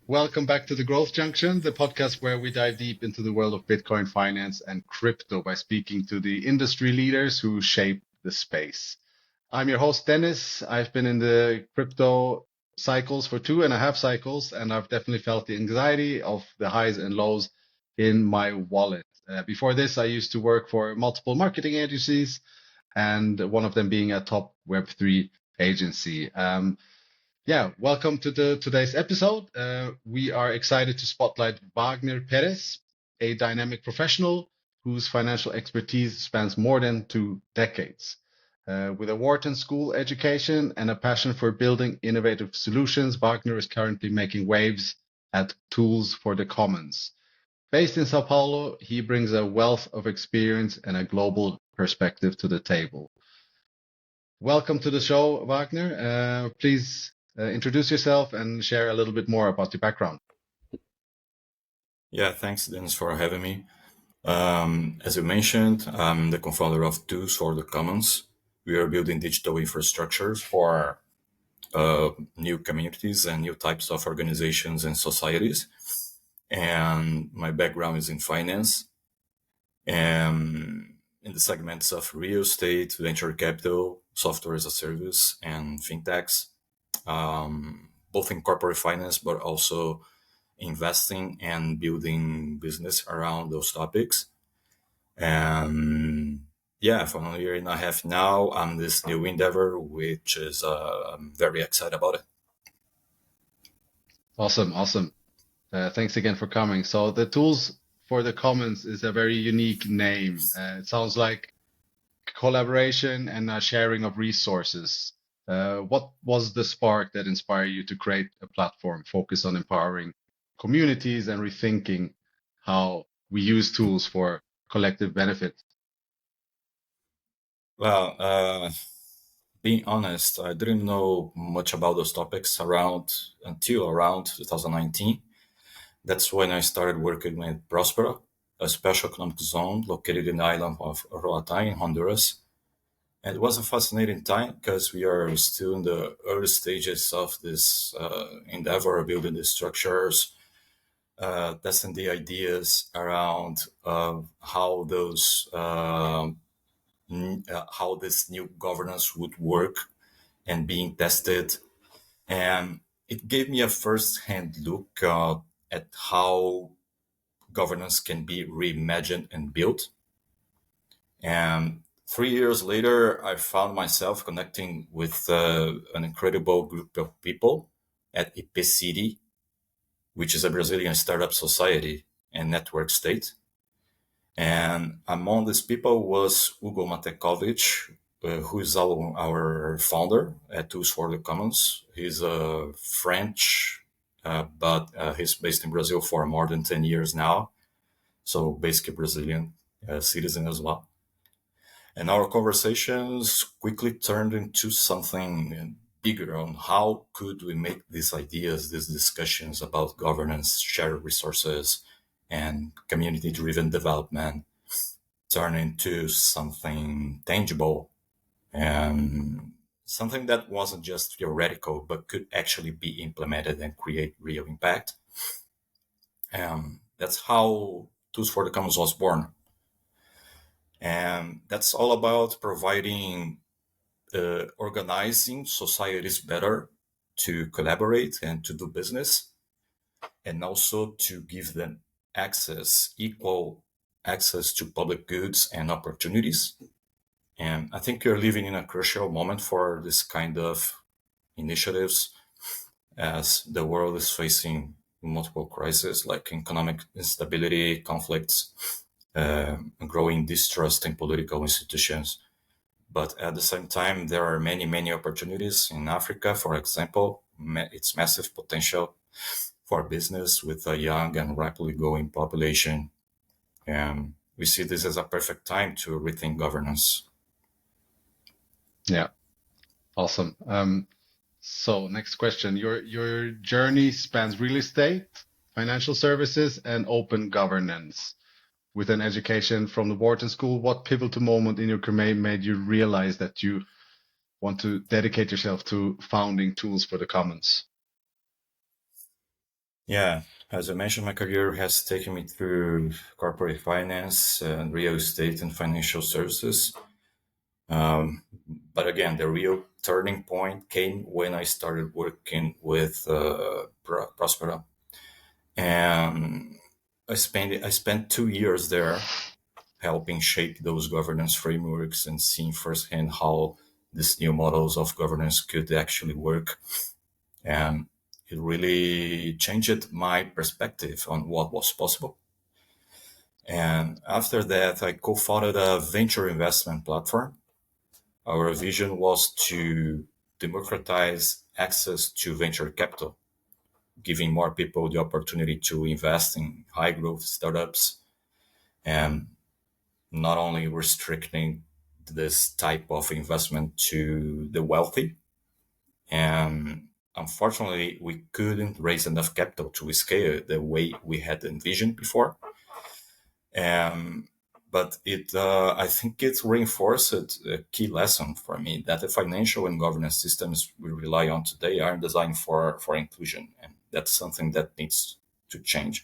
Welcome back to the Growth Junction, the podcast where we dive deep into the world of Bitcoin finance and crypto by speaking to the industry leaders who shape the space. I'm your host, Dennis. I've been in the crypto cycles for 2.5 cycles, and I've definitely felt the anxiety of the highs and lows in my wallet. Before this, I used to work for multiple marketing agencies, and one of them being a top Web3 agency. Welcome to today's episode. We are excited to spotlight Vagner Perez, a dynamic professional whose financial expertise spans more than 2 decades. With a Wharton School education and a passion for building innovative solutions, Vagner is currently making waves at Tools for the Commons. Based in Sao Paulo, he brings a wealth of experience and a global perspective to the table. Welcome to the show, Vagner. Please introduce yourself and share a little bit more about your background. Yeah, thanks, Dennis, for having me. As you mentioned, I'm the co-founder of Tools for the Commons. We are building digital infrastructures for new communities and new types of organizations and societies. And my background is in finance and in the segments of real estate, venture capital, software as a service, and fintechs, both in corporate finance, but also investing and building business around those topics. And for 1.5 years now, I'm this new endeavor, which is I'm very excited about it. Awesome. Thanks again for coming. So the Tools for the Commons is a very unique name. It sounds like collaboration and a sharing of resources. What was the spark that inspired you to create a platform focused on empowering communities and rethinking how we use tools for collective benefit? Well, being honest, I didn't know much about those topics until around 2019. That's when I started working with Prospera, a special economic zone located in the island of Roatán in Honduras. And it was a fascinating time because we are still in the early stages of this endeavor, building the structures, testing the ideas around how this new governance would work and being tested. And it gave me a first-hand look at how governance can be reimagined and built. And 3 years later, I found myself connecting with an incredible group of people at IPCity, which is a Brazilian startup society and network state. And among these people was Hugo Matekovic, who is our founder at Tools for the Commons. He's a French, but he's based in Brazil for more than 10 years now. So basically Brazilian citizen as well. And our conversations quickly turned into something bigger on how could we make these ideas, these discussions about governance, shared resources, and community-driven development turn into something tangible and something that wasn't just theoretical, but could actually be implemented and create real impact. And that's how Tools for the Commons was born. And that's all about providing, organizing societies better to collaborate and to do business, and also to give them equal access to public goods and opportunities. And I think we're living in a crucial moment for this kind of initiatives as the world is facing multiple crises like economic instability, conflicts, growing distrust in political institutions. But at the same time, there are many opportunities in Africa, for example. It's massive potential for business with a young and rapidly growing population. And we see this as a perfect time to rethink governance. Yeah, awesome. So next question. Your journey spans real estate, financial services, and open governance. With an education from the Wharton School, what pivotal moment in your career made you realize that you want to dedicate yourself to founding Tools for the Commons? Yeah, as I mentioned, my career has taken me through corporate finance and real estate and financial services. Um, but again, the real turning point came when I started working with Prospera, and I spent 2 years there helping shape those governance frameworks and seeing firsthand how these new models of governance could actually work. And it really changed my perspective on what was possible. And after that, I co founded a venture investment platform. Our vision was to democratize access to venture capital, giving more people the opportunity to invest in high growth startups and not only restricting this type of investment to the wealthy. And unfortunately, we couldn't raise enough capital to scale the way we had envisioned before. Um, but I think it reinforced a key lesson for me that the financial and governance systems we rely on today aren't designed for inclusion. And that's something that needs to change.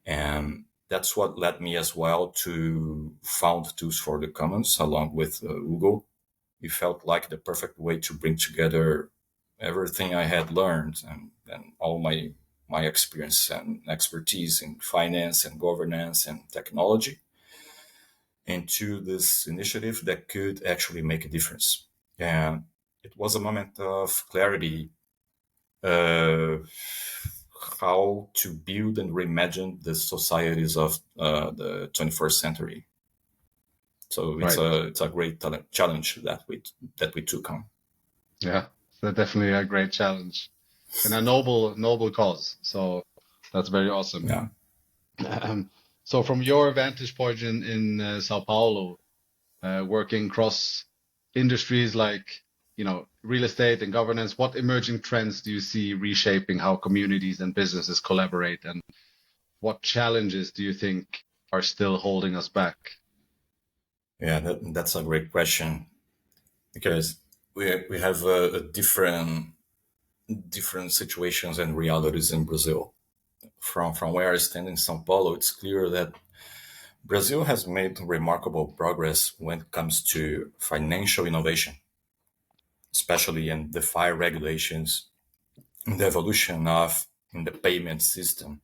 And that's what led me as well to found Tools for the Commons along with Hugo. It felt like the perfect way to bring together everything I had learned and all my experience and expertise in finance and governance and technology into this initiative that could actually make a difference. And it was a moment of clarity, uh, how to build and reimagine the societies of the 21st century. So it's Right. a great challenge that we took on. Yeah. So definitely a great challenge and a noble cause. So that's very awesome. Yeah. So from your vantage point in Sao Paulo, working across industries like, real estate and governance, what emerging trends do you see reshaping how communities and businesses collaborate, and what challenges do you think are still holding us back? Yeah, that's a great question because we have a different situations and realities in Brazil. From where I stand in São Paulo, it's clear that Brazil has made remarkable progress when it comes to financial innovation, especially in DeFi regulations, in the evolution of in the payment system.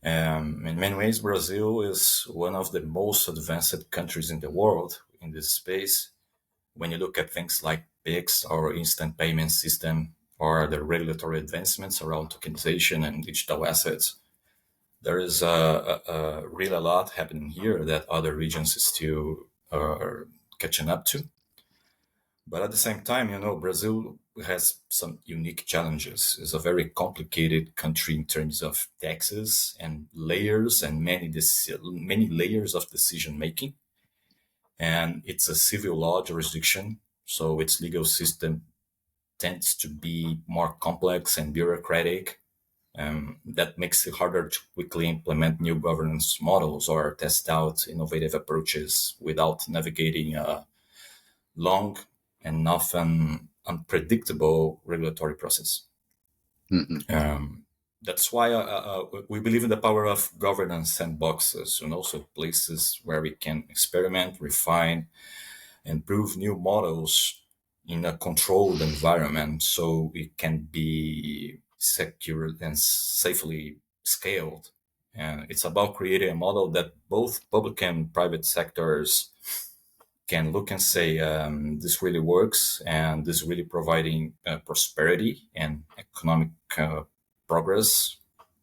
In many ways, Brazil is one of the most advanced countries in the world in this space. When you look at things like PIX or instant payment system or the regulatory advancements around tokenization and digital assets, there is really a lot happening here that other regions still are catching up to. But at the same time, Brazil has some unique challenges. It's a very complicated country in terms of taxes and layers and many layers of decision making. And it's a civil law jurisdiction, so its legal system tends to be more complex and bureaucratic. That makes it harder to quickly implement new governance models or test out innovative approaches without navigating a long and often unpredictable regulatory process. Hmm. Um, that's why we believe in the power of governance sandboxes, so places where we can experiment, refine, and prove new models in a controlled environment so it can be secure and safely scaled. And it's about creating a model that both public and private sectors can look and say, this really works and this is really providing prosperity and economic progress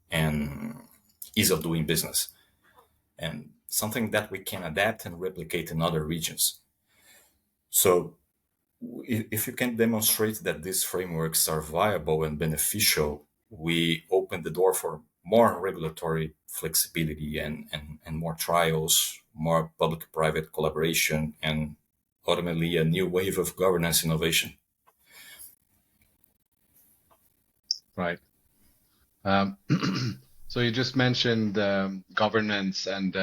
and ease of doing business, and something that we can adapt and replicate in other regions. So if you can demonstrate that these frameworks are viable and beneficial, we open the door for more regulatory flexibility and more trials, more public private collaboration, and ultimately a new wave of governance innovation. Right. Um, so you just mentioned governance, and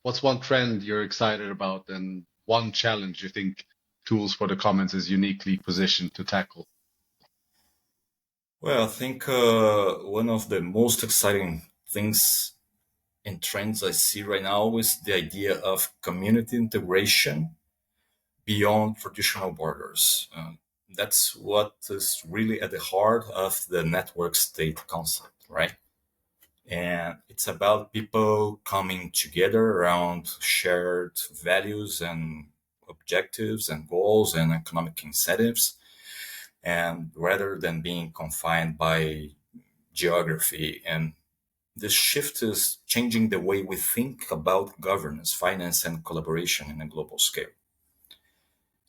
what's one trend you're excited about, and one challenge you think Tools for the Commons is uniquely positioned to tackle? Well, I think one of the most exciting things and trends I see right now is the idea of community integration beyond traditional borders. That's what is really at the heart of the network state concept, right? And it's about people coming together around shared values and objectives and goals and economic incentives, and rather than being confined by geography. And this shift is changing the way we think about governance, finance, and collaboration in a global scale.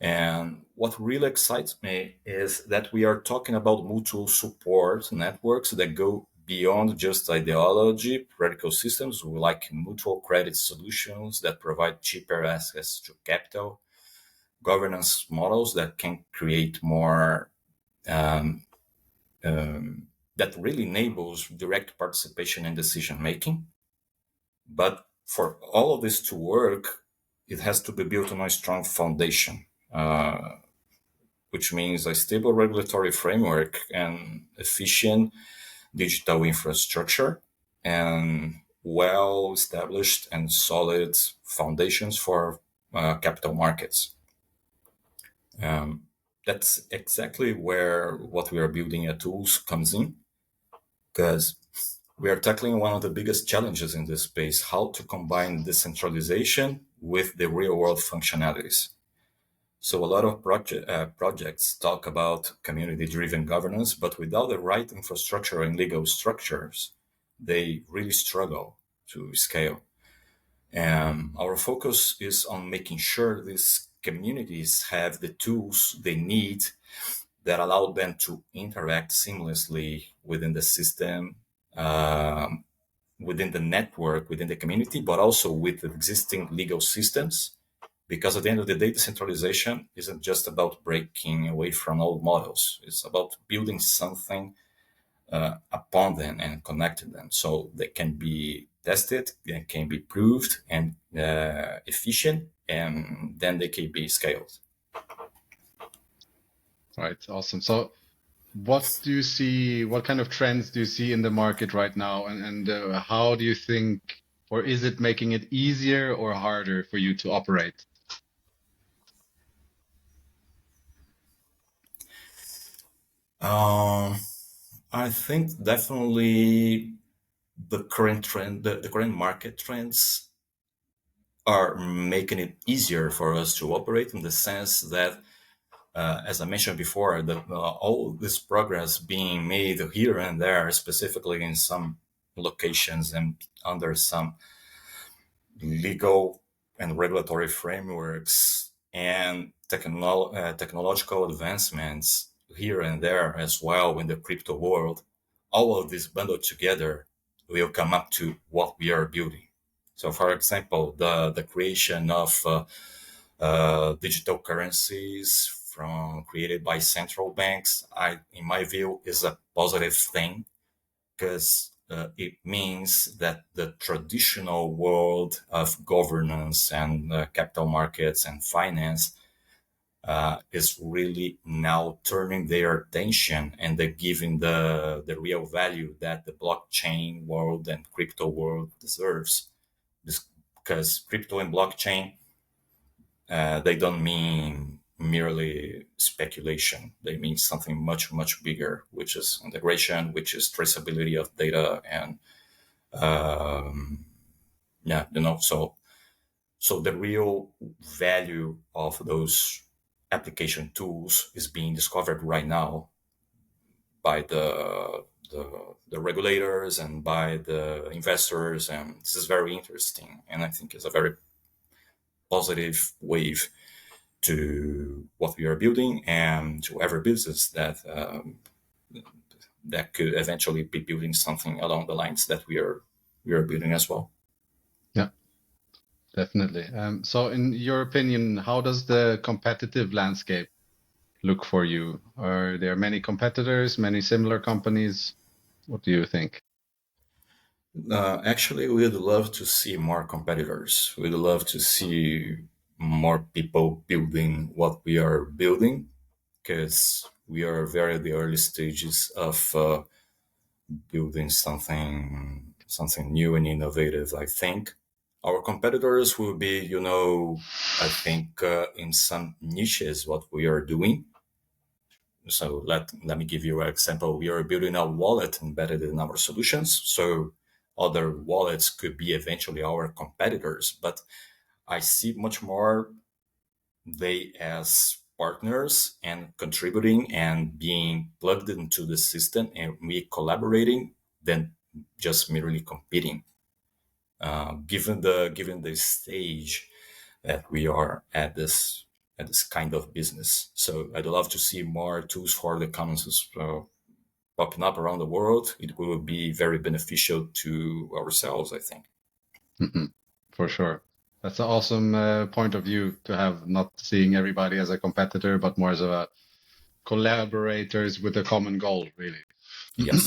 And what really excites me is that we are talking about mutual support networks that go beyond just ideology, practical systems like mutual credit solutions that provide cheaper access to capital, governance models that can create more, um, that really enables direct participation in decision making. But for all of this to work, it has to be built on a strong foundation. Which means a stable regulatory framework and efficient digital infrastructure and well established and solid foundations for capital markets. That's exactly where what we are building at Tools comes in, because we are tackling one of the biggest challenges in this space: how to combine decentralization with the real world functionalities. So a lot of projects talk about community-driven governance, but without the right infrastructure and legal structures, they really struggle to scale. And our focus is on making sure these communities have the tools they need that allow them to interact seamlessly within the system, within the network, within the community, but also with existing legal systems, because at the end of the day, decentralization isn't just about breaking away from old models. It's about building something upon them and connecting them so they can be tested, they can be proved and efficient, and then they can be scaled. Right. Awesome. So what do you see, what kind of trends do you see in the market right now? And how do you think, or is it making it easier or harder for you to operate? Um, I think definitely the current market trends are making it easier for us to operate in the sense that, as I mentioned before, all this progress being made here and there, specifically in some locations and under some legal and regulatory frameworks and technological advancements here and there as well in the crypto world, all of this bundled together will come up to what we are building. So, for example, the creation of digital currencies from created by central banks, in my view, is a positive thing, because it means that the traditional world of governance and capital markets and finance is really now turning their attention, and they're giving the real value that the blockchain world and crypto world deserves. Because crypto and blockchain, they don't mean merely speculation. They mean something much, much bigger, which is integration, which is traceability of data, and yeah, so the real value of those application tools is being discovered right now by the regulators and by the investors, and this is very interesting, and I think it's a very positive wave to what we are building and to every business that could eventually be building something along the lines that we are building as well. Yeah, definitely. So in your opinion, how does the competitive landscape look for you? Are there many competitors, many similar companies? What do you think? Actually, we'd love to see more competitors. We'd love to see more people building what we are building, because We are very at the early stages of building something new and innovative. I think our competitors will be, I think in some niches what we are doing. So let me give you an example. We are building a wallet embedded in our solutions. So other wallets could be eventually our competitors, but I see much more they as partners and contributing and being plugged into the system and we collaborating than just merely competing. Given the stage that we are at this kind of business, so I'd love to see more tools for the commons popping up around the world. It will be very beneficial to ourselves, I think. Mhm. For sure. That's an awesome point of view to have, not seeing everybody as a competitor, but more as a collaborators with a common goal, really. Yes.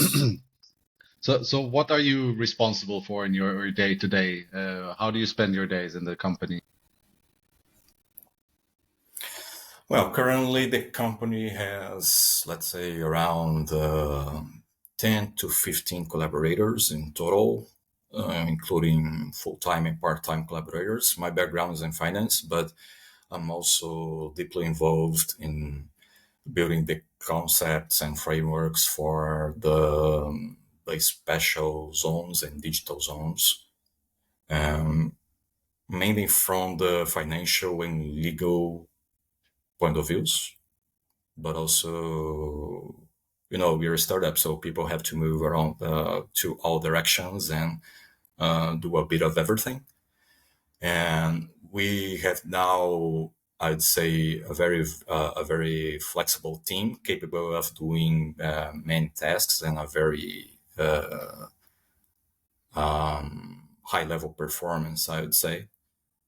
So what are you responsible for in your day to day? How do you spend your days in the company? Well, currently the company has, let's say, around 10 to 15 collaborators in total, including full-time and part-time collaborators. My background is in finance, but I'm also deeply involved in building the concepts and frameworks for the special zones and digital zones, um, mainly from the financial and legal point of views, but also, we're a startup, so people have to move around to all directions and do a bit of everything. And we have now, I'd say, a very flexible team capable of doing many tasks and a very high level performance, I would say.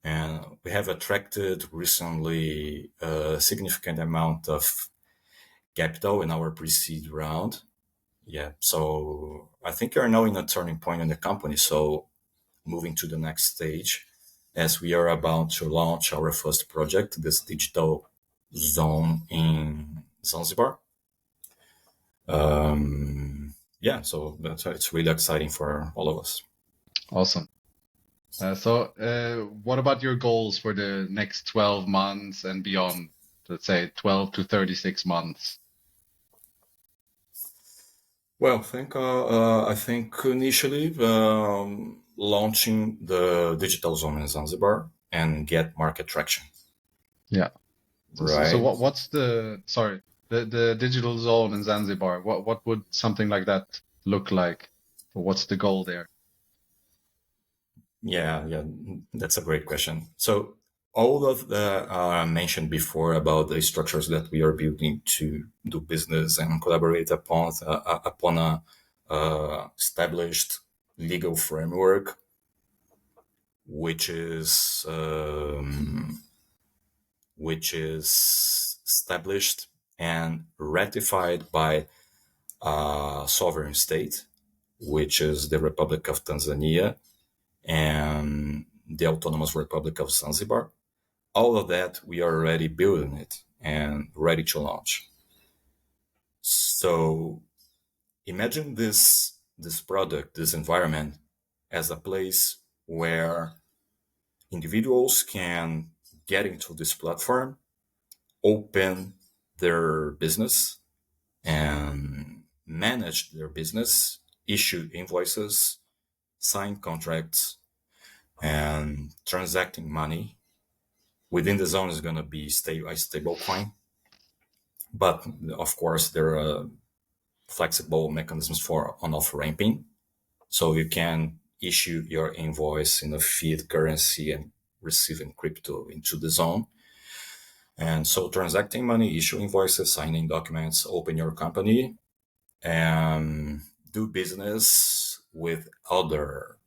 And we have attracted recently a significant amount of capital in our pre-seed round. Yeah, so I think we are now in a turning point in the company. So moving to the next stage, as we are about to launch our first project, this digital zone in Zanzibar. Yeah, so it's really exciting for all of us. Awesome. So what about your goals for the next 12 months and beyond? Let's say 12 to 36 months. Well, I think initially launching the digital zone in Zanzibar and get market traction, Yeah. So right? what's the digital zone in Zanzibar? What would something like that look like? Or what's the goal there? Yeah, yeah, that's a great question. So all of the mentioned before about the structures that we are building to do business and collaborate upon a established legal framework, which is established and ratified by a sovereign state, which is the Republic of Tanzania and the Autonomous Republic of Zanzibar. All of that, we are already building it and ready to launch. So imagine this product, this environment, as a place where individuals can get into this platform, open their business, and manage their business, issue invoices, sign contracts, and transacting money. Within the zone is going to be a stable coin, but of course there are flexible mechanisms for on-off ramping, so you can issue your invoice in a fiat currency and receiving crypto into the zone. And so transacting money, issue invoices, signing documents, open your company, and do business with other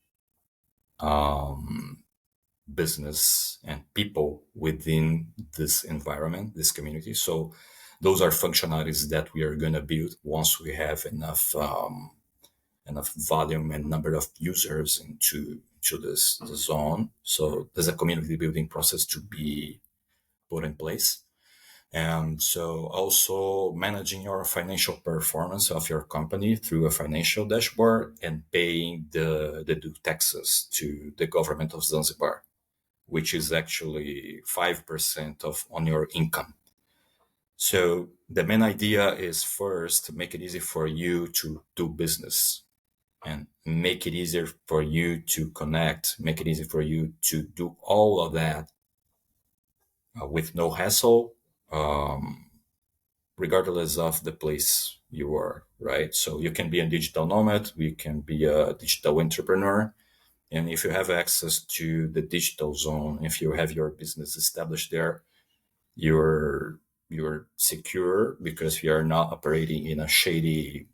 business and people within this environment, this community. So those are functionalities that we are going to build once we have enough volume and number of users into this the zone. So there's a community building process to be put in place. And so also managing your financial performance of your company through a financial dashboard and paying the due taxes to the government of Zanzibar, which is actually 5% of on your income. So the main idea is first to make it easy for you to do business and make it easier for you to connect, make it easy for you to do all of that with no hassle, um, regardless of the place you are, right? So you can be a digital nomad, you can be a digital entrepreneur. And if you have access to the digital zone, if you have your business established there, you're you're secure because you are not operating in a shady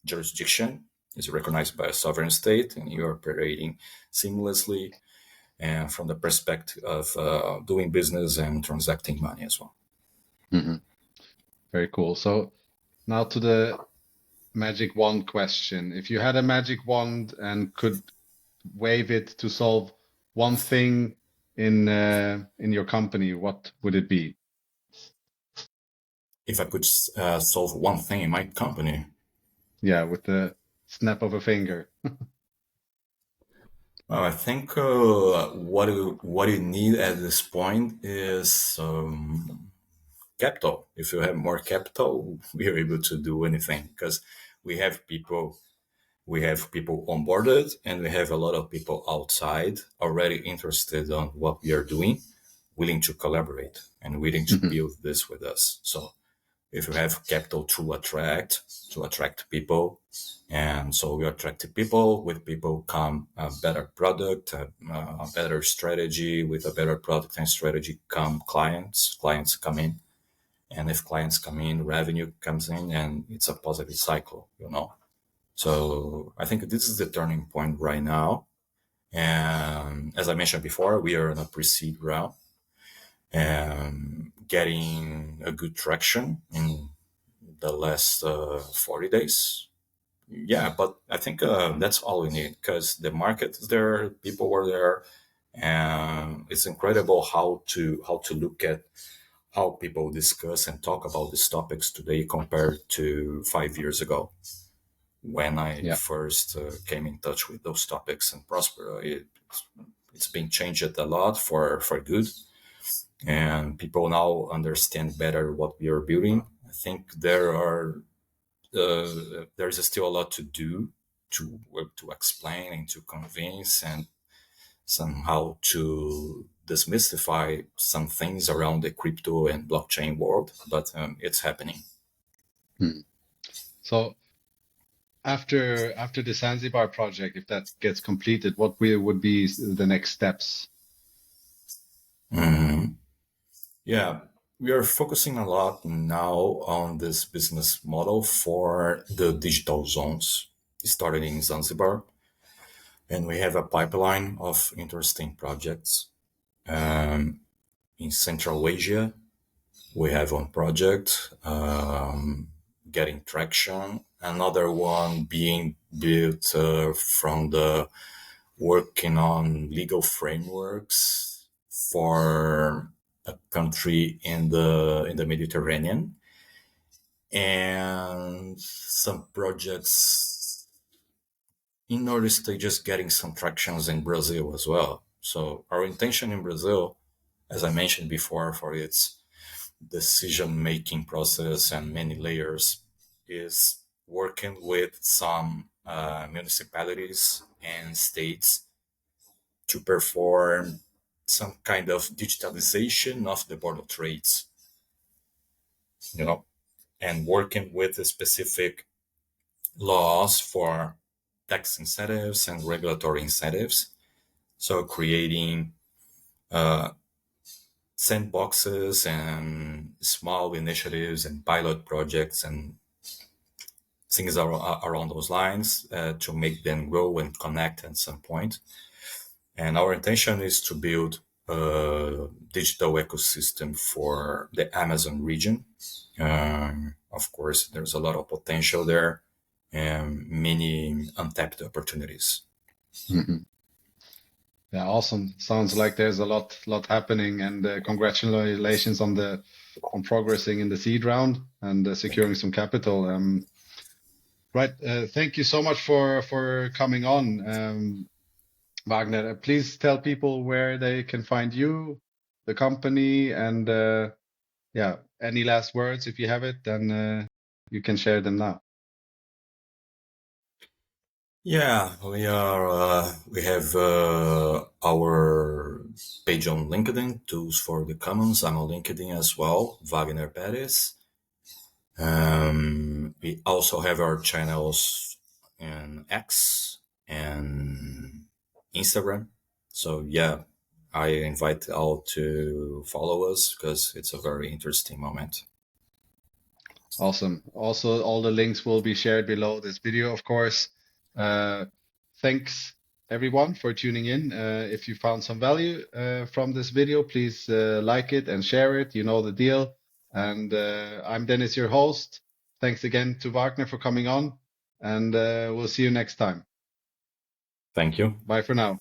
jurisdiction. It's recognized by a sovereign state, and you're operating seamlessly and from the perspective of doing business and transacting money as well. Hmm. Very cool. So now to the magic wand question. If you had a magic wand and could wave it to solve one thing in your company, what would it be? If I could solve one thing in my company, Yeah, with the snap of a finger. I think what you need at this point is capital. If you have more capital, we are able to do anything because we have people we have people onboarded and we have a lot of people outside already interested on what we are doing, willing to collaborate and willing to Hmm. build this with us. So if you have capital to attract people, and so we attract people, with people come a better product, a better strategy. With a better product and strategy come clients come in, and if clients come in, revenue comes in, and it's a positive cycle. So I think this is the turning point right now. And as I mentioned before, we are in a pre-seed round and getting a good traction in the last 40 days. Yeah, but I think that's all we need because the market is there, people were there, and it's incredible how to look at how people discuss and talk about these topics today compared to 5 years ago when I Yeah. first came in touch with those topics and Prosper. It's been changed a lot for good, and people now understand better what we are building. I think there's still a lot to do to explain and to convince and somehow to demystify some things around the crypto and blockchain world, but it's happening. Hmm. So after the Zanzibar project, if that gets completed, what would be the next steps? Mhm. Yeah, we are focusing a lot now on this business model for the digital zones. It started in Zanzibar, and we have a pipeline of interesting projects. In Central Asia, we have one project getting traction, another one being built from the working on legal frameworks for a country in the Mediterranean, and some projects in early stages getting some tractions in Brazil as well. So our intention in Brazil, as I mentioned before, for its decision making process and many layers, is working with some municipalities and states to perform some kind of digitalization of the board of trades, you know, and working with the specific laws for tax incentives and regulatory incentives. So creating uh, sandboxes and small initiatives and pilot projects and things around those lines to make them grow and connect at some point. And our intention is to build a digital ecosystem for the Amazon region. Of course, there's a lot of potential there and many untapped opportunities. Hmm. Yeah, awesome. Sounds like there's a lot happening, and congratulations on the on progressing in the seed round and Thank securing you. some capital. Right. Thank you so much for coming on, Wagner. Please tell people where they can find you, the company, and yeah, any last words if you have it, then you can share them now. Yeah, we have our page on LinkedIn, Tools for the Commons. I'm on LinkedIn as well, Wagner Perez. We also have our channels in X and Instagram. So yeah, I invite all to follow us because it's a very interesting moment. Awesome. Also, all the links will be shared below this video, of course. Uh, Thanks everyone for tuning in. If you found some value from this video, please like it and share it. You know the deal. And I'm Dennis, your host. Thanks again to Wagner for coming on, and we'll see you next time. Thank you. Bye for now.